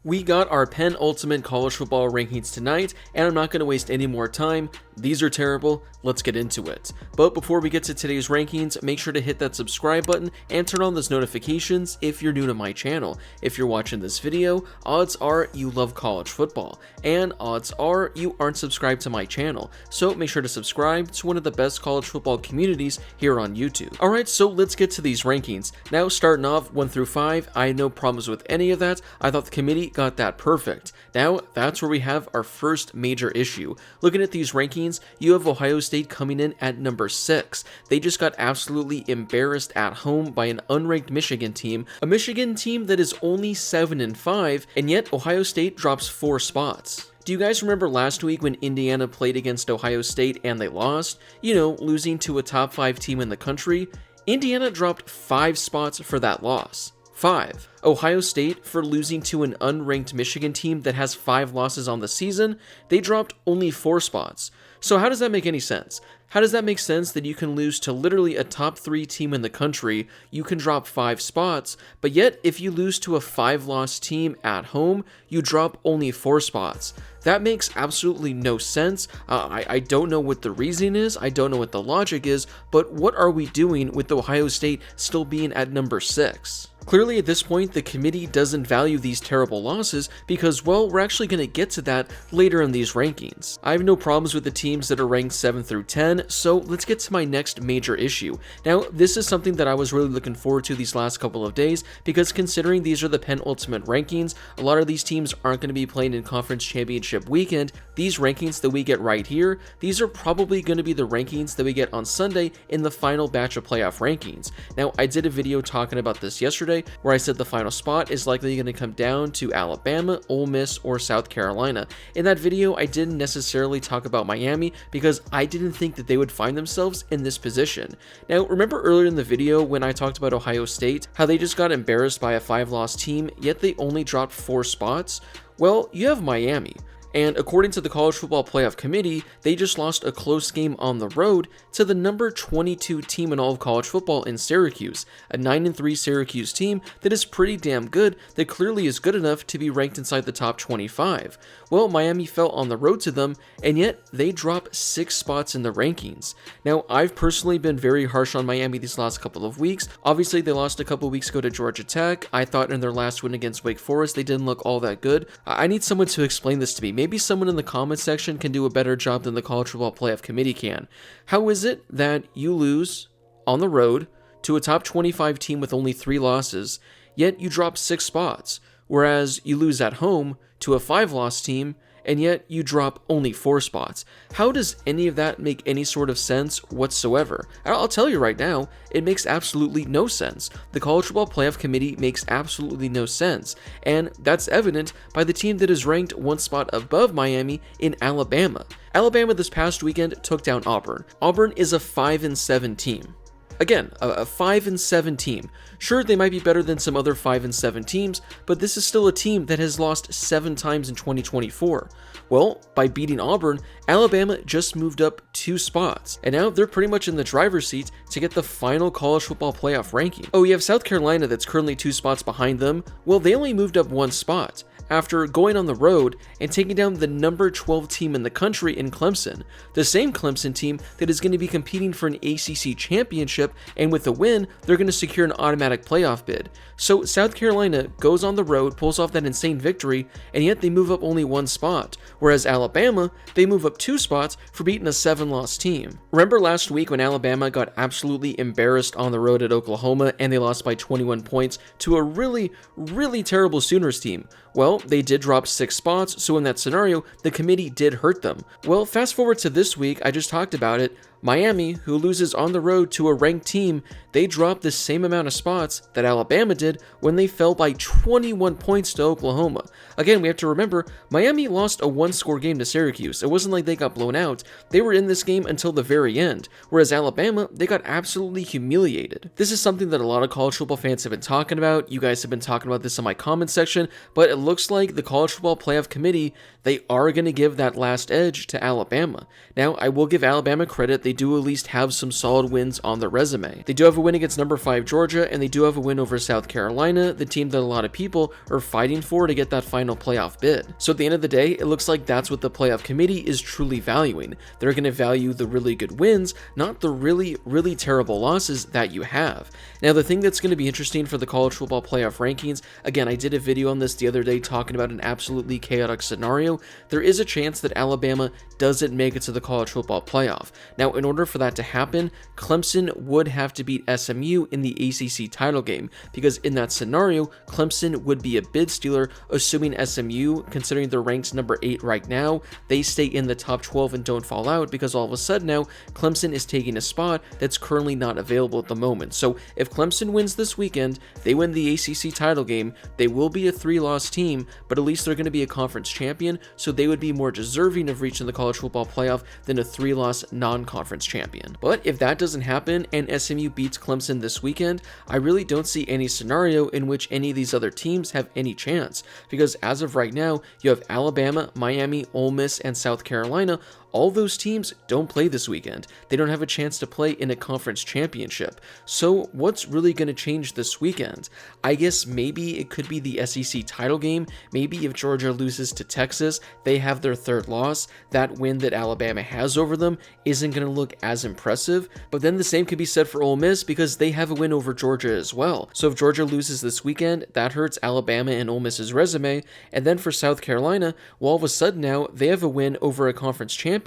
We got our penultimate college football rankings tonight, and I'm not going to waste any more time. These are terrible, let's get into it. But before we get to today's rankings, make sure to hit that subscribe button and turn on those notifications if you're new to my channel. If you're watching this video, odds are you love college football, and odds are you aren't subscribed to my channel, so make sure to subscribe to one of the best college football communities here on YouTube. Alright, so let's get to these rankings. Now, starting off 1 through 5, I had no problems with any of that. I thought the committee got that perfect. Now, that's where we have our first major issue. Looking at these rankings, you have Ohio State coming in at number 6. They just got absolutely embarrassed at home by an unranked Michigan team, a Michigan team that is only 7-5, and yet Ohio State drops 4 spots. Do you guys remember last week when Indiana played against Ohio State and they lost? You know, losing to a top 5 team in the country? Indiana dropped 5 spots for that loss. 5. Ohio State, for losing to an unranked Michigan team that has 5 losses on the season, they dropped only 4 spots. So how does that make any sense? How does that make sense that you can lose to literally a top 3 team in the country, you can drop 5 spots, but yet if you lose to a 5-loss team at home, you drop only 4 spots? That makes absolutely no sense. I don't know what the reason is, I don't know what the logic is, but what are we doing with Ohio State still being at number 6? Clearly at this point, the committee doesn't value these terrible losses because, well, we're actually going to get to that later in these rankings. I have no problems with the teams that are ranked 7 through 10, so let's get to my next major issue. Now, this is something that I was really looking forward to these last couple of days because considering these are the penultimate rankings, a lot of these teams aren't going to be playing in conference championship weekend. These rankings that we get right here, these are probably going to be the rankings that we get on Sunday in the final batch of playoff rankings. Now, I did a video talking about this yesterday where I said the final spot is likely going to come down to Alabama, Ole Miss, or South Carolina. In that video, I didn't necessarily talk about Miami because I didn't think that they would find themselves in this position. Now, remember earlier in the video when I talked about Ohio State, how they just got embarrassed by a 5-loss team, yet they only dropped 4 spots? Well, you have Miami. And according to the College Football Playoff Committee, they just lost a close game on the road to the number 22 team in all of college football in Syracuse, a 9-3 Syracuse team that is pretty damn good, that clearly is good enough to be ranked inside the top 25. Well, Miami fell on the road to them, and yet they drop 6 spots in the rankings. Now, I've personally been very harsh on Miami these last couple of weeks. Obviously, they lost a couple weeks ago to Georgia Tech. I thought in their last win against Wake Forest, they didn't look all that good. I need someone to explain this to me. Maybe someone in the comment section can do a better job than the College Football Playoff Committee can. How is it that you lose on the road to a top 25 team with only 3 losses, yet you drop 6 spots, whereas you lose at home to a 5-loss team, and yet you drop only 4 spots? How does any of that make any sort of sense whatsoever? I'll tell you right now, it makes absolutely no sense. The College Football Playoff Committee makes absolutely no sense, and that's evident by the team that is ranked 1 spot above Miami in Alabama. Alabama this past weekend took down Auburn. Auburn is a 5-7 team. Again, a 5-7 team. Sure, they might be better than some other 5-7 teams, but this is still a team that has lost 7 times in 2024. Well, by beating Auburn, Alabama just moved up 2 spots, and now they're pretty much in the driver's seat to get the final college football playoff ranking. Oh, you have South Carolina that's currently 2 spots behind them. Well, they only moved up 1 spot after going on the road and taking down the number 12 team in the country in Clemson, the same Clemson team that is going to be competing for an ACC championship, and with a win, they're going to secure an automatic playoff bid. So South Carolina goes on the road, pulls off that insane victory, and yet they move up only 1 spot, whereas Alabama, they move up 2 spots for beating a 7-loss team. Remember last week when Alabama got absolutely embarrassed on the road at Oklahoma and they lost by 21 points to a really, really terrible Sooners team? Well, they did drop 6 spots, so in that scenario, the committee did hurt them. Well, fast forward to this week, I just talked about it. Miami, who loses on the road to a ranked team, they dropped the same amount of spots that Alabama did when they fell by 21 points to Oklahoma. Again, we have to remember, Miami lost a 1-score game to Syracuse. It wasn't like they got blown out. They were in this game until the very end, whereas Alabama, they got absolutely humiliated. This is something that a lot of college football fans have been talking about. You guys have been talking about this in my comment section, but it looks like the College Football Playoff Committee, they are going to give that last edge to Alabama. Now, I will give Alabama credit. They they do at least have some solid wins on their resume. They do have a win against number 5 Georgia, and they do have a win over South Carolina, the team that a lot of people are fighting for to get that final playoff bid. So at the end of the day, it looks like that's what the playoff committee is truly valuing. They're going to value the really good wins, not the really terrible losses that you have. Now, the thing that's going to be interesting for the college football playoff rankings, again, I did a video on this the other day talking about an absolutely chaotic scenario. There is a chance that Alabama doesn't make it to the college football playoff. Now, in order for that to happen, Clemson would have to beat SMU in the ACC title game, because in that scenario, Clemson would be a bid stealer, assuming SMU, considering they're ranked number 8 right now, they stay in the top 12 and don't fall out, because all of a sudden now, Clemson is taking a spot that's currently not available at the moment. So if Clemson wins this weekend, they win the ACC title game, they will be a 3-loss team, but at least they're going to be a conference champion, so they would be more deserving of reaching the college football playoff than a 3-loss non-conference champion. But if that doesn't happen and SMU beats Clemson this weekend, I really don't see any scenario in which any of these other teams have any chance, because as of right now, you have Alabama, Miami, Ole Miss, and South Carolina. All those teams don't play this weekend. They don't have a chance to play in a conference championship. So what's really going to change this weekend? I guess maybe it could be the SEC title game. Maybe if Georgia loses to Texas, they have their 3rd loss. That win that Alabama has over them isn't going to look as impressive. But then the same could be said for Ole Miss, because they have a win over Georgia as well. So if Georgia loses this weekend, that hurts Alabama and Ole Miss's resume. And then for South Carolina, well, all of a sudden now they have a win over a conference champion.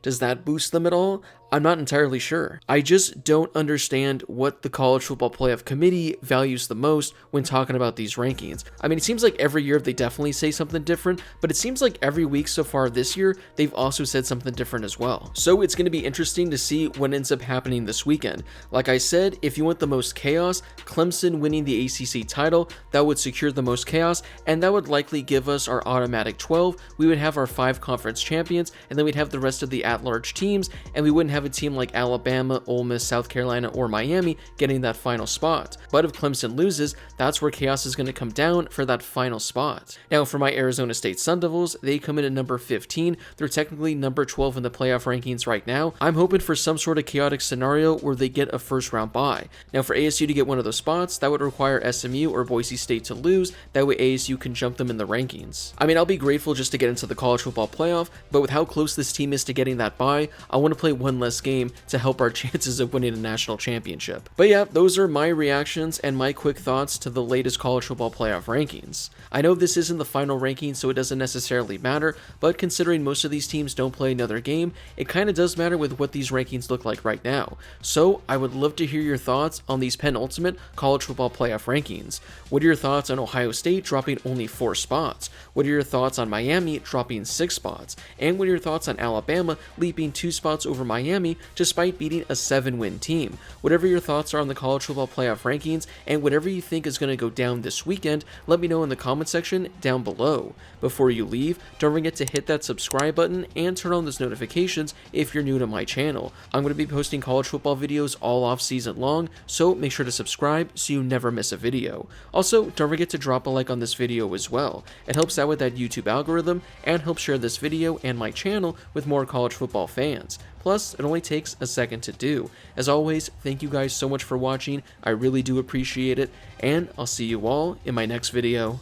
Does that boost them at all? I'm not entirely sure. I just don't understand what the college football playoff committee values the most when talking about these rankings. I mean, it seems like every year they definitely say something different, but it seems like every week so far this year, they've also said something different as well. So it's going to be interesting to see what ends up happening this weekend. Like I said, if you want the most chaos, Clemson winning the ACC title, that would secure the most chaos, and that would likely give us our automatic 12. We would have our 5 conference champions, and then we'd have the rest of the at-large teams, and we wouldn't have a team like Alabama, Ole Miss, South Carolina, or Miami getting that final spot. But if Clemson loses, that's where chaos is going to come down for that final spot. Now, for my Arizona State Sun Devils, they come in at number 15. They're technically number 12 in the playoff rankings right now. I'm hoping for some sort of chaotic scenario where they get a first-round bye. Now, for ASU to get one of those spots, that would require SMU or Boise State to lose. That way ASU can jump them in the rankings. I mean, I'll be grateful just to get into the college football playoff, but with how close this team is to getting that bye, I want to play one less game to help our chances of winning a national championship. But yeah, those are my reactions and my quick thoughts to the latest college football playoff rankings. I know this isn't the final ranking, so it doesn't necessarily matter, but considering most of these teams don't play another game, it kind of does matter with what these rankings look like right now. So I would love to hear your thoughts on these penultimate college football playoff rankings. What are your thoughts on Ohio State dropping only 4 spots? What are your thoughts on Miami dropping 6 spots? And what are your thoughts on Alabama leaping 2 spots over Miami despite beating a 7-win team? Whatever your thoughts are on the college football playoff rankings and whatever you think is going to go down this weekend, let me know in the comment section down below. Before you leave, don't forget to hit that subscribe button and turn on those notifications if you're new to my channel. I'm going to be posting college football videos all off season long, so make sure to subscribe so you never miss a video. Also, don't forget to drop a like on this video as well. It helps out with that YouTube algorithm and helps share this video and my channel with more college football fans. Plus, it only takes a second to do. As always, thank you guys so much for watching. I really do appreciate it, and I'll see you all in my next video.